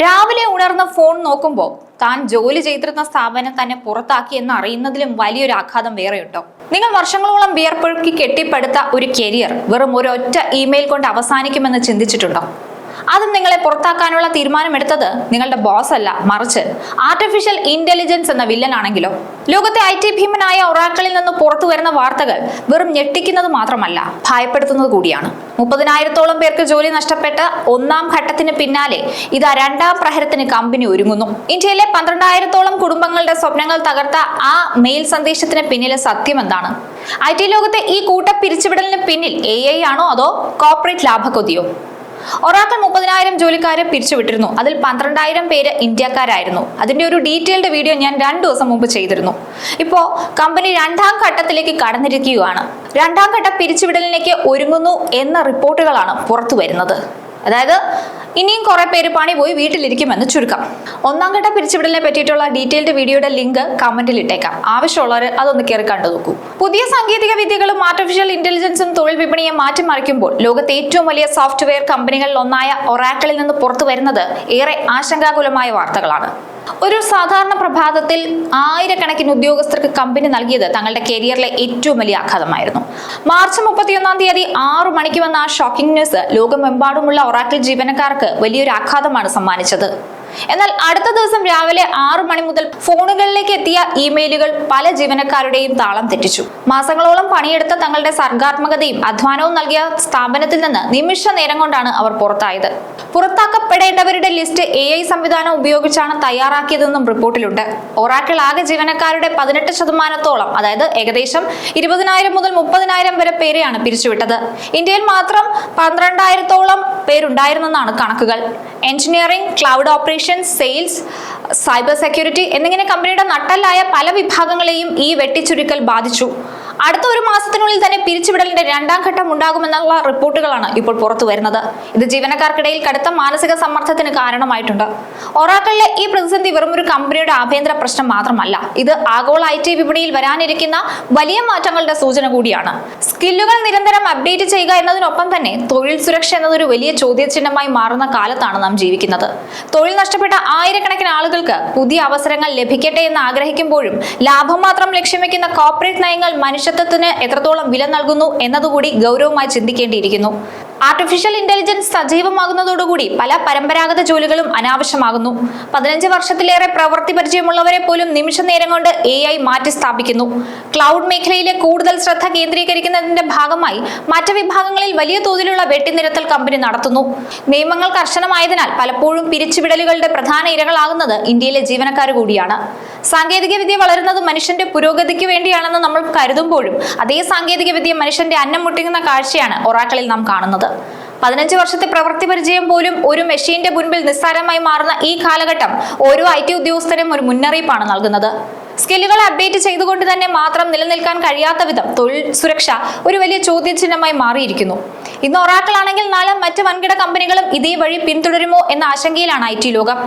രാവിലെ ഉണർന്ന് ഫോൺ നോക്കുമ്പോൾ താൻ ജോലി ചെയ്തിരുന്ന സ്ഥാപനം തന്നെ പുറത്താക്കി എന്ന് അറിയുന്നതിലും വലിയൊരു ആഘാതം വേറെയുണ്ടോ? നിങ്ങൾ വർഷങ്ങളോളം വിയർപ്പൊഴുക്കി കെട്ടിപ്പടുത്ത ഒരു കരിയർ വെറും ഒരൊറ്റ ഇമെയിൽ കൊണ്ട് അവസാനിക്കുമെന്ന് ചിന്തിച്ചിട്ടുണ്ടോ? അതും നിങ്ങളെ പുറത്താക്കാനുള്ള തീരുമാനമെടുത്തത് നിങ്ങളുടെ ബോസ് അല്ല, മറിച്ച് ആർട്ടിഫിഷ്യൽ ഇന്റലിജൻസ് എന്ന വില്ലനാണെങ്കിലോ? ലോകത്തെ IT ഭീമനായ ഒറാക്കിളിൽ നിന്ന് പുറത്തു വരുന്ന വാർത്തകൾ വെറും ഞെട്ടിക്കുന്നത് മാത്രമല്ല, ഭയപ്പെടുത്തുന്നത് കൂടിയാണ്. 30,000-ഓളം പേർക്ക് ജോലി നഷ്ടപ്പെട്ട ഒന്നാം ഘട്ടത്തിന് പിന്നാലെ ഇതാ രണ്ടാം പ്രഹരത്തിന് കമ്പനി ഒരുങ്ങുന്നു. ഇന്ത്യയിലെ 12,000-ഓളം കുടുംബങ്ങളുടെ സ്വപ്നങ്ങൾ തകർത്ത ആ മെയിൽ സന്ദേശത്തിന് പിന്നിലെ സത്യം എന്താണ്? IT ലോകത്തെ ഈ കൂട്ട പിരിച്ചുവിടലിന് പിന്നിൽ AI ആണോ അതോ കോർപ്പറേറ്റ് ലാഭക്കൊതിയോ? ഒറാക്കിൾ 30,000 ജോലിക്കാരെ പിരിച്ചുവിട്ടിരുന്നു. അതിൽ 12,000 പേര് ഇന്ത്യക്കാരായിരുന്നു. അതിന്റെ ഒരു ഡീറ്റെയിൽഡ് വീഡിയോ ഞാൻ 2 ദിവസം മുമ്പ് ചെയ്തിരുന്നു. ഇപ്പോ കമ്പനി രണ്ടാം ഘട്ടത്തിലേക്ക് കടന്നിരിക്കുകയാണ്. രണ്ടാം ഘട്ട പിരിച്ചുവിടലിലേക്ക് ഒരുങ്ങുന്നു എന്ന റിപ്പോർട്ടുകളാണ് പുറത്തു വരുന്നത്. അതായത് ഇനിയും കുറെ പേര് പണി പോയി വീട്ടിലിരിക്കുമെന്ന് ചുരുക്കം. ഒന്നാം ഘട്ട പിരിച്ചുവിടലിനെ പറ്റിയിട്ടുള്ള ഡീറ്റെയിൽഡ് വീഡിയോയുടെ ലിങ്ക് കമന്റിൽ ഇട്ടേക്കാം. ആവശ്യമുള്ളവർ അതൊന്ന് കയറി കണ്ടു നോക്കൂ. പുതിയ സാങ്കേതിക വിദ്യകളും ആർട്ടിഫിഷ്യൽ ഇന്റലിജൻസും തൊഴിൽ വിപണിയെ മാറ്റിമറിക്കുമ്പോൾ ലോകത്തെ ഏറ്റവും വലിയ സോഫ്റ്റ്വെയർ കമ്പനികളിൽ ഒന്നായ ഒറാക്കിളിൽ നിന്ന് പുറത്തു വരുന്നത് ഏറെ ആശങ്കാകുലമായ വാർത്തകളാണ്. ഒരു സാധാരണ പ്രഭാതത്തിൽ ആയിരക്കണക്കിന് ഉദ്യോഗസ്ഥർക്ക് കമ്പനി നൽകിയത് തങ്ങളുടെ കരിയറിലെ ഏറ്റവും വലിയ ആഘാതമായിരുന്നു. മാർച്ച് 31-ാം തീയതി 6 മണിക്ക് വന്ന ആ ഷോക്കിംഗ് ന്യൂസ് ലോകമെമ്പാടുമുള്ള ഒറാക്കിൾ ജീവനക്കാർക്ക് വലിയൊരു ആഘാതമാണ് സമ്മാനിച്ചത്. എന്നാൽ അടുത്ത ദിവസം രാവിലെ 6 മണി മുതൽ ഫോണുകളിലേക്ക് എത്തിയ ഇമെയിലുകൾ പല ജീവനക്കാരുടെയും താളം തെറ്റിച്ചു. മാസങ്ങളോളം പണിയെടുത്ത തങ്ങളുടെ സർഗാത്മകതയും അധ്വാനവും നൽകിയ സ്ഥാപനത്തിൽ നിന്ന് നിമിഷ നേരം കൊണ്ടാണ് അവർ പുറത്തായത്. പുറത്താക്കപ്പെടേണ്ടവരുടെ ലിസ്റ്റ് AI സംവിധാനം ഉപയോഗിച്ചാണ് തയ്യാറാക്കിയതെന്നും റിപ്പോർട്ടിലുണ്ട്. ഒറാക്കിൾ ആകെ ജീവനക്കാരുടെ 18%, അതായത് ഏകദേശം 20,000 മുതൽ 30,000 വരെ പേരെയാണ് പിരിച്ചുവിട്ടത്. ഇന്ത്യയിൽ മാത്രം 12,000-ഓളം പേരുണ്ടായിരുന്നെന്നാണ് കണക്കുകൾ. Engineering, cloud operation, sales, cyber security എന്നിങ്ങനെ കമ്പനിയുടെ നട്ടെല്ലായ പല വിഭാഗങ്ങളെയും ഈ വെട്ടിച്ചുരുക്കൽ ബാധിച്ചു. അടുത്ത ഒരു മാസത്തിനുള്ളിൽ തന്നെ പിരിച്ചുവിടലിന്റെ രണ്ടാം ഘട്ടം ഉണ്ടാകുമെന്നുള്ള റിപ്പോർട്ടുകളാണ് ഇപ്പോൾ പുറത്തു വരുന്നത്. ഇത് ജീവനക്കാർക്കിടയിൽ കടുത്ത മാനസിക സമ്മർദ്ദത്തിന് കാരണമായിട്ടുണ്ട്. ഒറാക്കിളിലെ ഈ പ്രതിസന്ധി വെറും ഒരു കമ്പനിയുടെ ആഭ്യന്തര പ്രശ്നം മാത്രമല്ല, ഇത് ആഗോള IT വിപണിയിൽ വരാനിരിക്കുന്ന വലിയ മാറ്റങ്ങളുടെ സൂചന കൂടിയാണ്. സ്കില്ലുകൾ നിരന്തരം അപ്ഡേറ്റ് ചെയ്യുക എന്നതിനൊപ്പം തന്നെ തൊഴിൽ സുരക്ഷ എന്നതൊരു വലിയ ചോദ്യചിഹ്നമായി മാറുന്ന കാലത്താണ് നാം ജീവിക്കുന്നത്. തൊഴിൽ നഷ്ടപ്പെട്ട ആയിരക്കണക്കിന് ആളുകൾക്ക് പുതിയ അവസരങ്ങൾ ലഭിക്കട്ടെ എന്ന് ആഗ്രഹിക്കുമ്പോഴും ലാഭം മാത്രം ലക്ഷ്യം വെക്കുന്ന കോർപ്പറേറ്റ് നയങ്ങൾ മനുഷ്യത്വത്തിന് എത്രത്തോളം വില നൽകുന്നു എന്നതുകൂടി ഗൗരവമായി ചിന്തിക്കേണ്ടിയിരിക്കുന്നു. ആർട്ടിഫിഷ്യൽ ഇന്റലിജൻസ് സജീവമാകുന്നതോടുകൂടി പല പരമ്പരാഗത ജോലികളും അനാവശ്യമാകുന്നു. 15 വർഷത്തിലേറെ പ്രവൃത്തി പരിചയമുള്ളവരെ പോലും നിമിഷ നേരം കൊണ്ട് AI മാറ്റി സ്ഥാപിക്കുന്നു. ക്ലൗഡ് മേഖലയിലെ കൂടുതൽ ശ്രദ്ധ കേന്ദ്രീകരിക്കുന്നതിന്റെ ഭാഗമായി മറ്റ് വിഭാഗങ്ങളിൽ വലിയ തോതിലുള്ള വെട്ടിനിരത്തൽ കമ്പനി നടത്തുന്നു. നിയമങ്ങൾ കർശനമായതിനാൽ പലപ്പോഴും പിരിച്ചുവിടലുകളുടെ പ്രധാന ഇരകളാകുന്നത് ഇന്ത്യയിലെ ജീവനക്കാർ കൂടിയാണ്. സാങ്കേതിക വിദ്യ വളരുന്നത് മനുഷ്യന്റെ പുരോഗതിക്ക് വേണ്ടിയാണെന്ന് നമ്മൾ കരുതുമ്പോഴും അതേ സാങ്കേതിക വിദ്യ മനുഷ്യന്റെ അന്നം മുട്ടിക്കുന്ന കാഴ്ചയാണ് ഒറാക്കിളിൽ നാം കാണുന്നത്. 15 വർഷത്തെ പ്രവൃത്തി പരിചയം പോലും ഒരു മെഷീന്റെ മുൻപിൽ നിസ്സാരമായി മാറുന്ന ഈ കാലഘട്ടം ഓരോ IT ഉദ്യോഗസ്ഥരും ഒരു മുന്നറിയിപ്പാണ് നൽകുന്നത്. സ്കില്ലുകൾ അപ്ഡേറ്റ് ചെയ്തുകൊണ്ട് തന്നെ മാത്രം നിലനിൽക്കാൻ കഴിയാത്ത വിധം തൊഴിൽ സുരക്ഷ ഒരു വലിയ ചോദ്യചിഹ്നമായി മാറിയിരിക്കുന്നു. ഇന്ന് ഒറാക്കിൾ ആണെങ്കിൽ നാളെ മറ്റ് വൻകിട കമ്പനികളും ഇതേ വഴി പിന്തുടരുമോ എന്ന ആശങ്കയിലാണ് IT ലോകം.